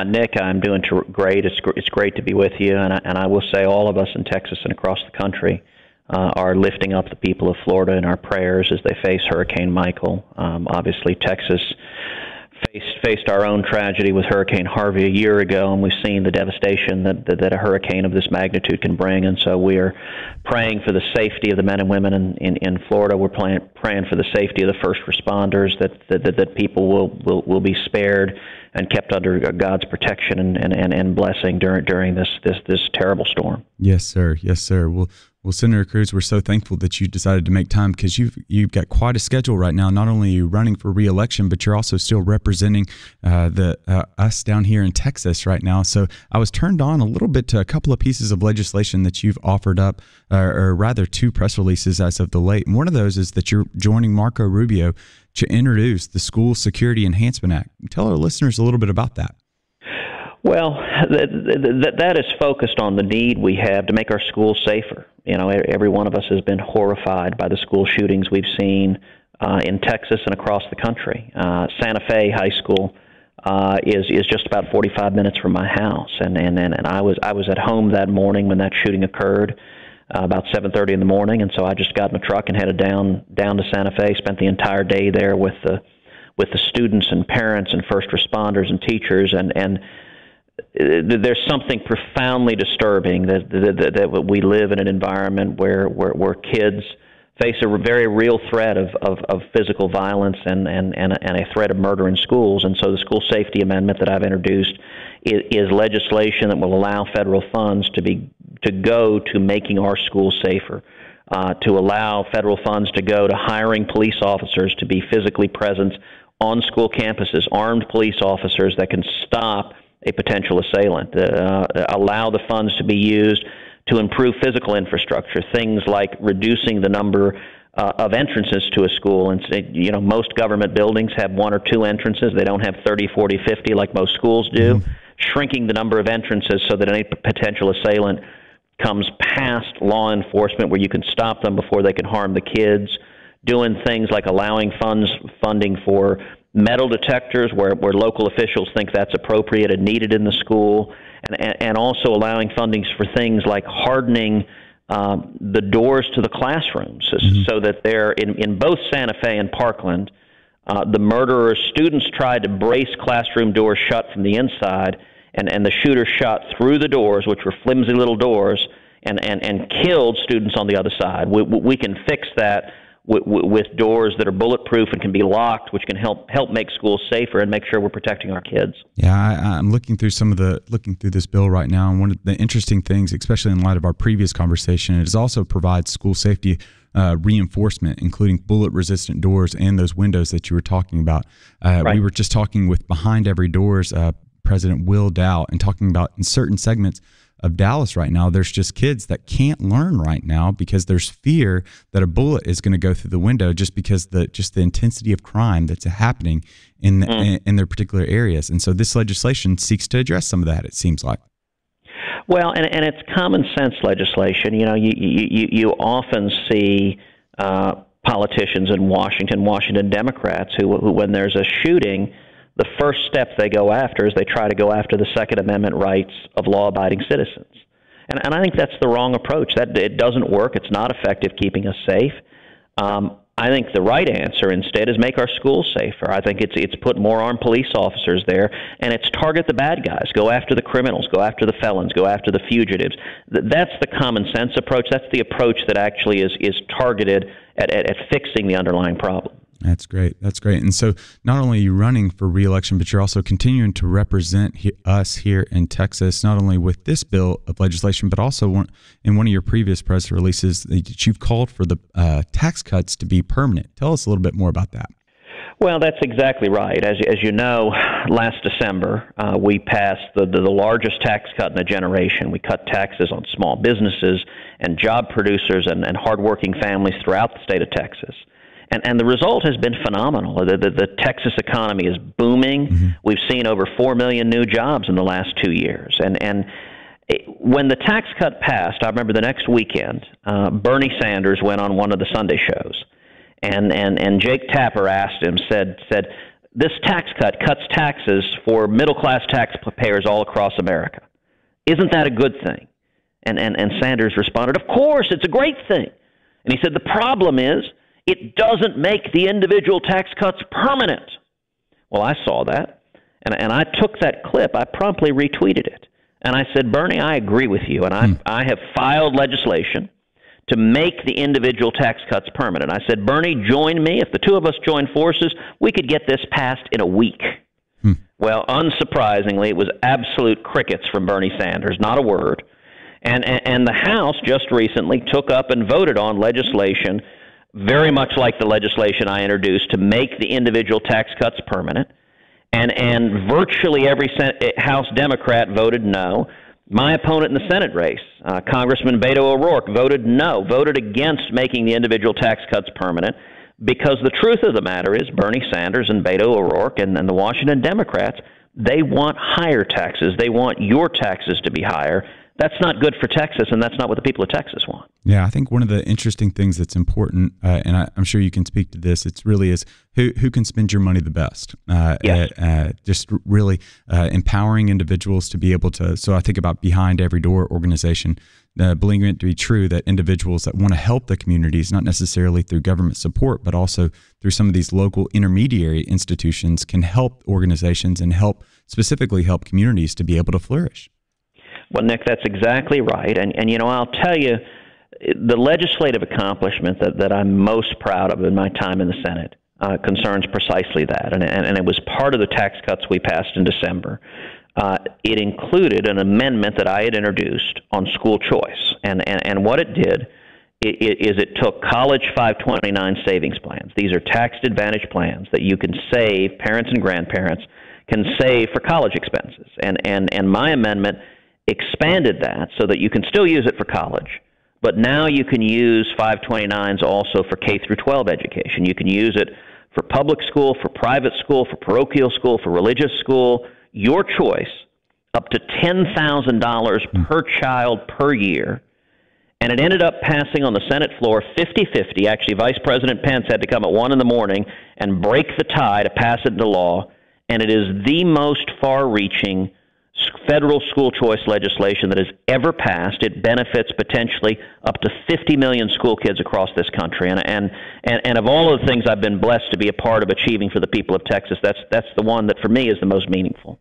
Nick, I'm doing great. It's great to be with you, and I will say all of us in Texas and across the country are lifting up the people of Florida in our prayers as they face Hurricane Michael. Obviously, Texas faced our own tragedy with Hurricane Harvey a year ago, and we've seen the devastation that a hurricane of this magnitude can bring. And so we are praying for the safety of the men and women in Florida. We're praying for the safety of the first responders, that people will be spared and kept under God's protection and blessing during this terrible storm. Yes, sir. Yes, sir. Well, Senator Cruz, we're so thankful that you decided to make time, because you've got quite a schedule right now. Not only are you running for re-election, but you're also still representing us down here in Texas right now. So I was turned on a little bit to a couple of pieces of legislation that you've offered up, or rather two press releases as of the late. And one of those is that you're joining Marco Rubio to introduce the School Security Enhancement Act. Tell our listeners a little bit about that. Well, that is focused on the need we have to make our schools safer. You know, every one of us has been horrified by the school shootings we've seen in Texas and across the country. Santa Fe High School is just about 45 minutes from my house, and I was at home that morning when that shooting occurred, about 7:30 in the morning, and so I just got in the truck and headed down to Santa Fe. Spent the entire day there with the students and parents and first responders and teachers, and there's something profoundly disturbing that we live in an environment where kids face a very real threat of physical violence and a threat of murder in schools. And so the school safety amendment that I've introduced is legislation that will allow federal funds to go to making our schools safer, to allow federal funds to go to hiring police officers to be physically present on school campuses, armed police officers that can stop a potential assailant, allow the funds to be used to improve physical infrastructure, things like reducing the number of entrances to a school. And, you know, most government buildings have one or two entrances. They don't have 30, 40, 50 like most schools do. Mm-hmm. Shrinking the number of entrances so that any potential assailant comes past law enforcement where you can stop them before they can harm the kids. Doing things like allowing funding for metal detectors where local officials think that's appropriate and needed in the school, and also allowing fundings for things like hardening the doors to the classrooms, so that they're in both Santa Fe and Parkland. The murderer's students tried to brace classroom doors shut from the inside, and the shooter shot through the doors, which were flimsy little doors, and killed students on the other side. We can fix that with doors that are bulletproof and can be locked, which can help make schools safer and make sure we're protecting our kids. Yeah, I'm looking through this bill right now, and one of the interesting things, especially in light of our previous conversation, it also provides school safety reinforcement, including bullet-resistant doors and those windows that you were talking about. Right. We were just talking with Behind Every Doors President Will Dow, and talking about in certain segments of Dallas right now, there's just kids that can't learn right now because there's fear that a bullet is going to go through the window, just because the intensity of crime that's happening in their particular areas. And so this legislation seeks to address some of that, it seems like. Well, and it's common sense legislation. You know, you often see politicians in Washington Democrats who when there's a shooting, the first step they go after is they try to go after the Second Amendment rights of law-abiding citizens. And I think that's the wrong approach. That it doesn't work. It's not effective keeping us safe. I think the right answer instead is make our schools safer. I think it's put more armed police officers there, and it's target the bad guys, go after the criminals, go after the felons, go after the fugitives. That's the common sense approach. That's the approach that actually is targeted at fixing the underlying problem. That's great. That's great. And so not only are you running for re-election, but you're also continuing to represent us here in Texas, not only with this bill of legislation, but also in one of your previous press releases that you've called for the tax cuts to be permanent. Tell us a little bit more about that. Well, that's exactly right. As you know, last December, we passed the largest tax cut in a generation. We cut taxes on small businesses and job producers and hardworking families throughout the state of Texas. And the result has been phenomenal. The Texas economy is booming. Mm-hmm. We've seen over 4 million new jobs in the last 2 years. And when the tax cut passed, I remember the next weekend, Bernie Sanders went on one of the Sunday shows. And Jake Tapper asked him, said, this tax cut cuts taxes for middle-class taxpayers all across America. Isn't that a good thing? And Sanders responded, of course, it's a great thing. And he said, the problem is it doesn't make the individual tax cuts permanent. Well, I saw that, and I took that clip. I promptly retweeted it. And I said, Bernie, I agree with you, and I have filed legislation to make the individual tax cuts permanent. I said, Bernie, join me. If the two of us join forces, we could get this passed in a week. Well, unsurprisingly, it was absolute crickets from Bernie Sanders, not a word. And the House just recently took up and voted on legislation very much like the legislation I introduced to make the individual tax cuts permanent. And virtually every House Democrat voted no. My opponent in the Senate race, Congressman Beto O'Rourke, voted no, voted against making the individual tax cuts permanent, because the truth of the matter is Bernie Sanders and Beto O'Rourke and the Washington Democrats, they want higher taxes. They want your taxes to be higher. That's not good for Texas, and that's not what the people of Texas want. Yeah, I think one of the interesting things that's important, and I'm sure you can speak to this, it's really is who can spend your money the best. Yes. Just really empowering individuals to be able to. So I think about Behind Every Door organization, believing it to be true that individuals that want to help the communities, not necessarily through government support, but also through some of these local intermediary institutions, can help organizations and specifically help communities to be able to flourish. Well, Nick, that's exactly right. And you know, I'll tell you, the legislative accomplishment that I'm most proud of in my time in the Senate concerns precisely that. And it was part of the tax cuts we passed in December. It included an amendment that I had introduced on school choice. And what it did is it took college 529 savings plans. These are tax advantage plans that you can save, parents and grandparents can save for college expenses. And my amendment expanded that so that you can still use it for college, but now you can use 529s also for K through 12 education. You can use it for public school, for private school, for parochial school, for religious school, your choice, up to $10,000 per child per year. And it ended up passing on the Senate floor 50-50. Actually, Vice President Pence had to come at 1 a.m. and break the tie to pass it into law, and it is the most far-reaching federal school choice legislation that has ever passed. It benefits potentially up to 50 million school kids across this country. And of all of the things I've been blessed to be a part of achieving for the people of Texas, that's the one that for me is the most meaningful.